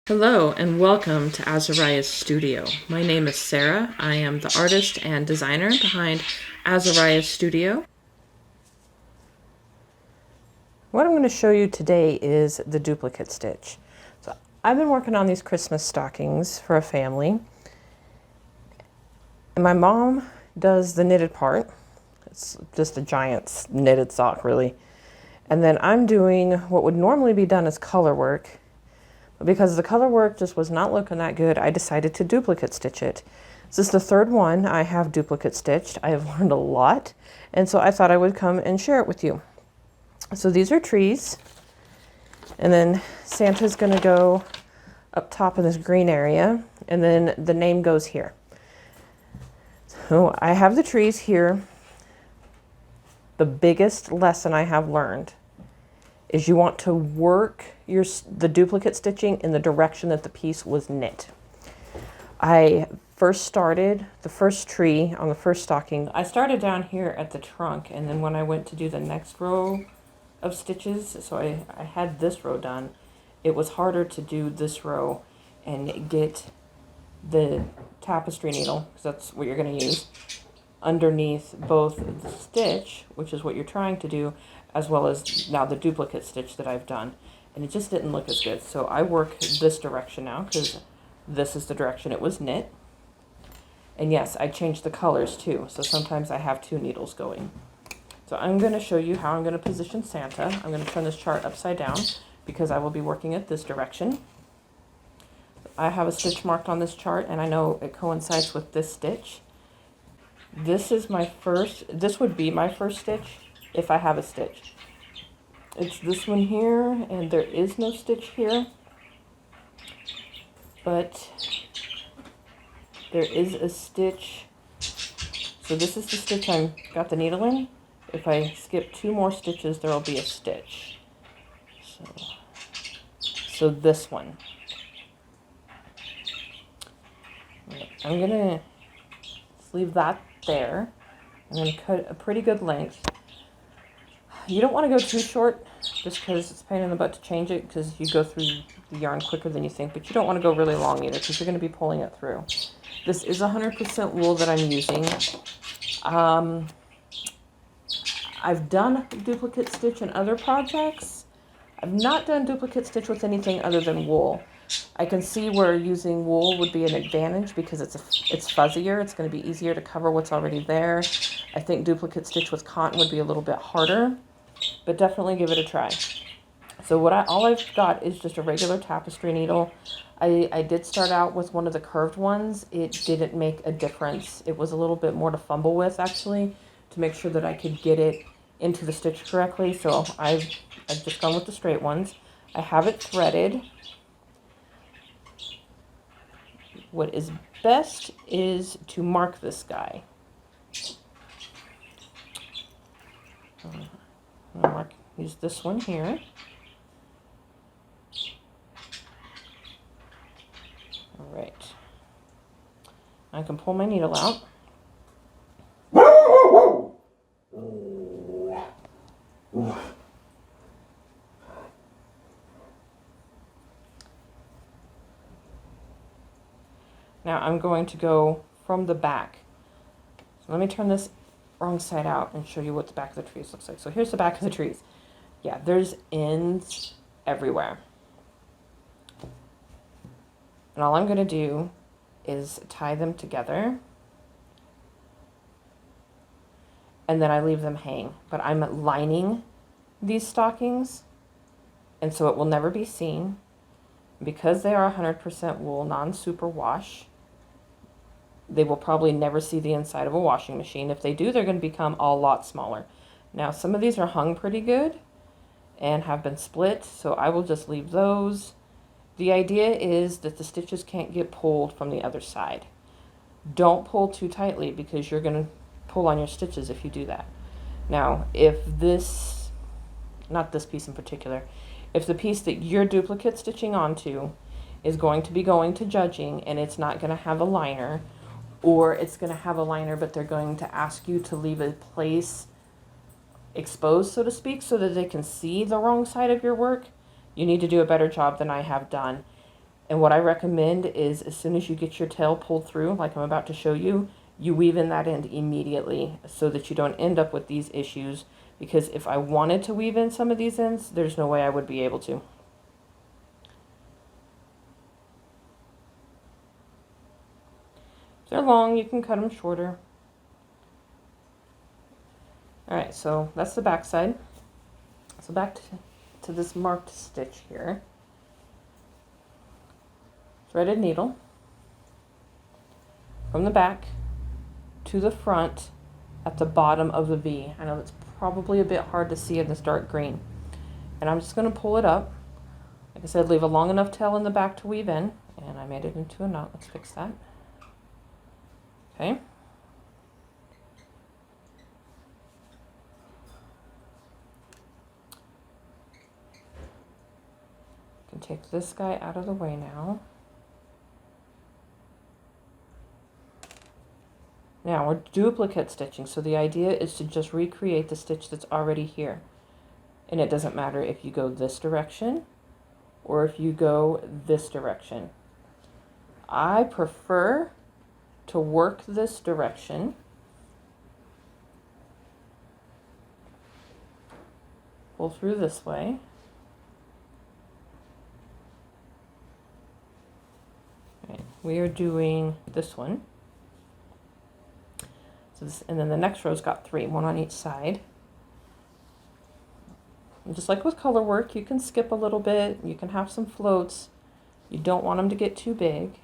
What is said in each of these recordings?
Hello and welcome to Azariah's Studio. My name is Sarah. I am the artist and designer behind Azariah's Studio. What I'm going to show you today is the duplicate stitch. So I've been working on these Christmas stockings for a family. And my mom does the knitted part. It's just a giant knitted sock, really. And then I'm doing what would normally be done as color work. Because the color work just was not looking that good, I decided to duplicate stitch it. This is the third one I have duplicate stitched. I have learned a lot, and so I thought I would come and share it with you. So these are trees, and then Santa's going to go up top in this green area, and then the name goes here. So I have the trees here. The biggest lesson I have learned is you want to work the duplicate stitching in the direction that the piece was knit. I first started the first tree on the first stocking. I started down here at the trunk, and then when I went to do the next row of stitches, so I had this row done, it was harder to do this row and get the tapestry needle, because that's what you're going to use, underneath both the stitch, which is what you're trying to do, as well as now the duplicate stitch that I've done. And it just didn't look as good. So I work this direction now because this is the direction it was knit. And yes, I changed the colors too. So sometimes I have two needles going. So I'm going to show you how I'm going to position Santa. I'm going to turn this chart upside down because I will be working at this direction. I have a stitch marked on this chart, and I know it coincides with this stitch. This would be my first stitch if I have a stitch. It's this one here, and there is no stitch here, but there is a stitch. So this is the stitch I got the needle in. If I skip two more stitches, there will be a stitch. So this one. I'm gonna leave that there. I'm gonna cut a pretty good length. You don't want to go too short just because it's a pain in the butt to change it, because you go through the yarn quicker than you think, but you don't want to go really long either because you're going to be pulling it through. This is 100% wool that I'm using. I've done duplicate stitch in other projects. I've not done duplicate stitch with anything other than wool. I can see where using wool would be an advantage because it's fuzzier. It's going to be easier to cover what's already there. I think duplicate stitch with cotton would be a little bit harder, but definitely give it a try. So all I've got is just a regular tapestry needle. I did start out with one of the curved ones. It didn't make a difference. It was a little bit more to fumble with, actually, to make sure that I could get it into the stitch correctly. So I've just gone with the straight ones. I have it threaded. What is best is to mark this guy. I'm going to use this one here. All right. I can pull my needle out. Now I'm going to go from the back. So let me turn this wrong side out and show you what the back of the trees looks like. So here's the back of the trees. Yeah, there's ends everywhere. And all I'm going to do is tie them together. And then I leave them hang. But I'm lining these stockings, and so it will never be seen. Because they are 100% wool, non-super wash, they will probably never see the inside of a washing machine. If they do, they're going to become a lot smaller. Now, some of these are hung pretty good and have been split, so I will just leave those. The idea is that the stitches can't get pulled from the other side. Don't pull too tightly because you're going to pull on your stitches if you do that. Now, if not this piece in particular, if the piece that you're duplicate stitching onto is going to be going to judging and it's not going to have a liner, or it's going to have a liner but they're going to ask you to leave a place exposed, so to speak, so that they can see the wrong side of your work, you need to do a better job than I have done And what I recommend is as soon as you get your tail pulled through, like I'm about to show you, you weave in that end immediately so that you don't end up with these issues. Because if I wanted to weave in some of these ends, there's no way I would be able to. If they're long, you can cut them shorter. Alright, so that's the back side. So back to this marked stitch here. Threaded needle from the back to the front at the bottom of the V. I know it's probably a bit hard to see in this dark green. And I'm just going to pull it up. Like I said, leave a long enough tail in the back to weave in. And I made it into a knot. Let's fix that. Okay. Can take this guy out of the way now. Now we're duplicate stitching, so the idea is to just recreate the stitch that's already here. And it doesn't matter if you go this direction or if you go this direction. I prefer to work this direction. Pull through this way. Okay, we are doing this one. So this, and then the next row's got 3, 1 on each side. And just like with color work, you can skip a little bit. You can have some floats. You don't want them to get too big.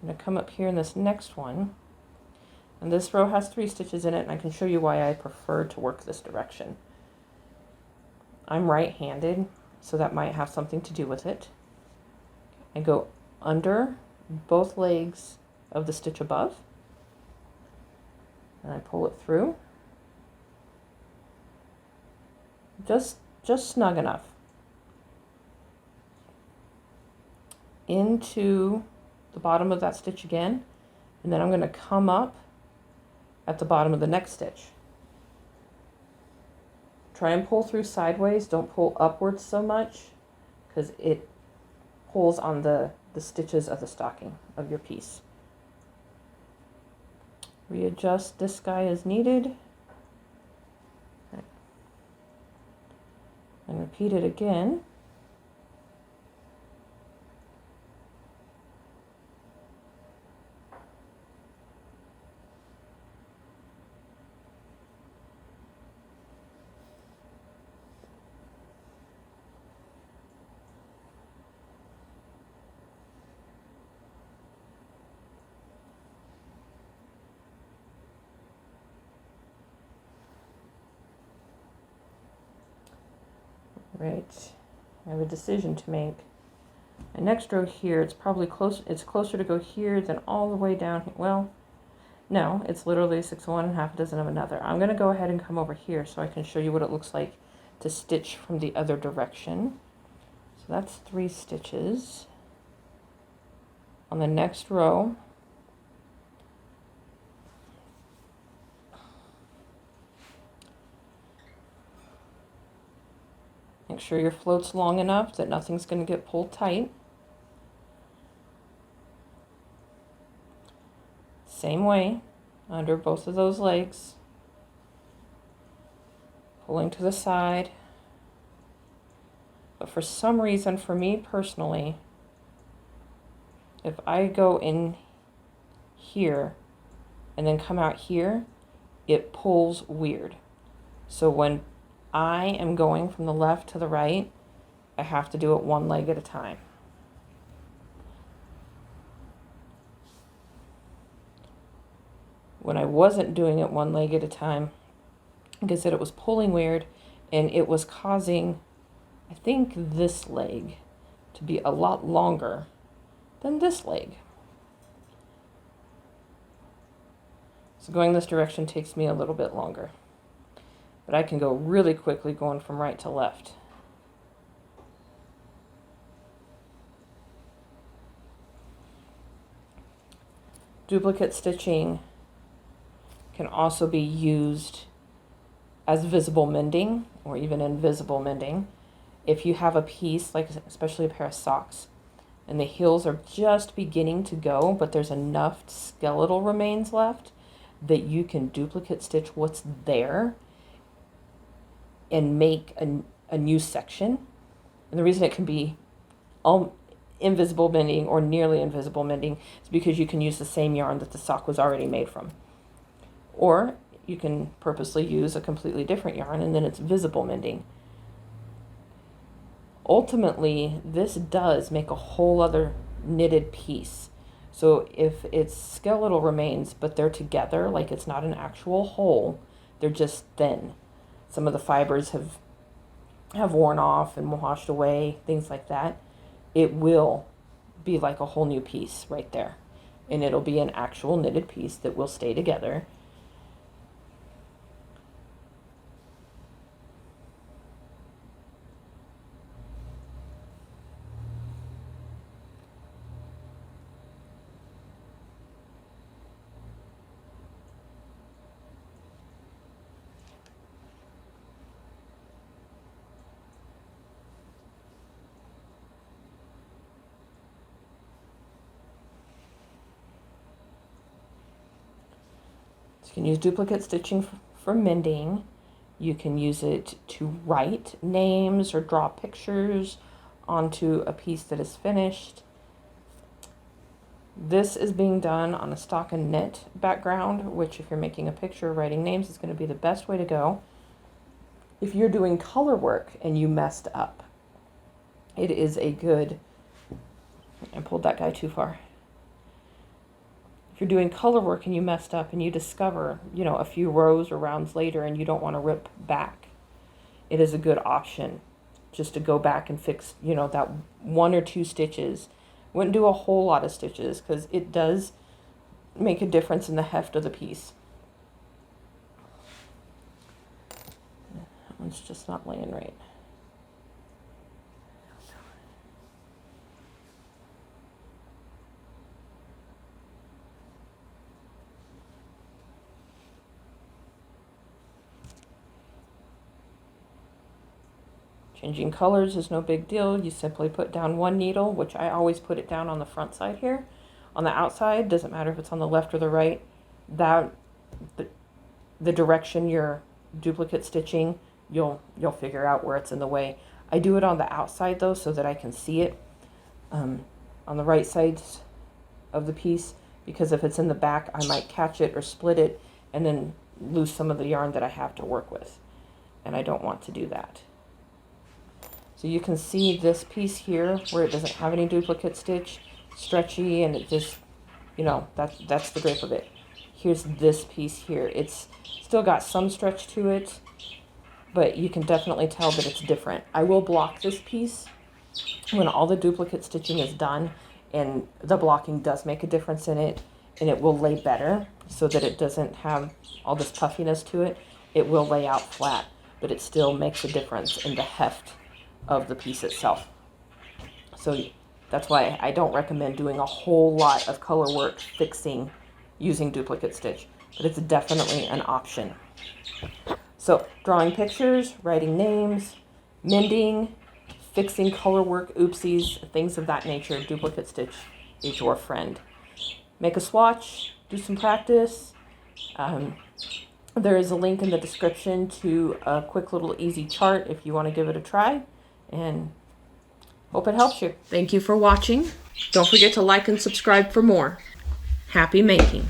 I'm going to come up here in this next one. And this row has 3 stitches in it, and I can show you why I prefer to work this direction. I'm right-handed, so that might have something to do with it. I go under both legs of the stitch above. And I pull it through. Just snug enough. Into the bottom of that stitch again. And then I'm going to come up at the bottom of the next stitch. Try and pull through sideways. Don't pull upwards so much, because it pulls on the stitches of the stocking of your piece. Readjust this guy as needed. And repeat it again. Right, I have a decision to make. My next row here, it's probably close. It's closer to go here than all the way down here. Well, no, it's literally 6 of one and half a dozen of another. I'm going to go ahead and come over here so I can show you what it looks like to stitch from the other direction. So that's 3 stitches. On the next row, make sure your float's long enough that nothing's going to get pulled tight. Same way, under both of those legs. Pulling to the side. But for some reason, for me personally, if I go in here and then come out here, it pulls weird. So when I am going from the left to the right, I have to do it one leg at a time. When I wasn't doing it one leg at a time, like I said, it was pulling weird, and it was causing, I think, this leg to be a lot longer than this leg. So going this direction takes me a little bit longer. But I can go really quickly going from right to left. Duplicate stitching can also be used as visible mending or even invisible mending. If you have a piece, like especially a pair of socks, and the heels are just beginning to go, but there's enough skeletal remains left that you can duplicate stitch what's there and make a new section. And the reason it can be all invisible mending or nearly invisible mending is because you can use the same yarn that the sock was already made from. Or you can purposely use a completely different yarn and then it's visible mending. Ultimately, this does make a whole other knitted piece. So if it's skeletal remains, but they're together, like it's not an actual whole, they're just thin. Some of the fibers have worn off and washed away, things like that. It will be like a whole new piece right there. And it'll be an actual knitted piece that will stay together. So you can use duplicate stitching for mending. You can use it to write names or draw pictures onto a piece that is finished. This is being done on a stockinette background, which if you're making a picture or writing names is going to be the best way to go. If you're doing color work and you messed up, it is a good... I pulled that guy too far. If you're doing color work and you messed up and you discover, a few rows or rounds later and you don't want to rip back, it is a good option just to go back and fix, that 1 or 2 stitches. Wouldn't do a whole lot of stitches because it does make a difference in the heft of the piece. That one's just not laying right. Changing colors is no big deal. You simply put down 1 needle, which I always put it down on the front side here. On the outside, doesn't matter if it's on the left or the right, the direction you're duplicate stitching, you'll figure out where it's in the way. I do it on the outside though, so that I can see it on the right side of the piece, because if it's in the back, I might catch it or split it and then lose some of the yarn that I have to work with. And I don't want to do that. So you can see this piece here where it doesn't have any duplicate stitch, stretchy, and it just, that's the drape of it. Here's this piece here. It's still got some stretch to it, but you can definitely tell that it's different. I will block this piece when all the duplicate stitching is done, and the blocking does make a difference in it, and it will lay better so that it doesn't have all this puffiness to it. It will lay out flat, but it still makes a difference in the heft of the piece itself. So that's why I don't recommend doing a whole lot of color work fixing using duplicate stitch, but it's definitely an option. So drawing pictures, writing names, mending, fixing color work, oopsies, things of that nature, duplicate stitch is your friend. Make a swatch, do some practice. There is a link in the description to a quick little easy chart if you want to give it a try. And hope it helps you. Thank you for watching. Don't forget to like and subscribe for more. Happy making.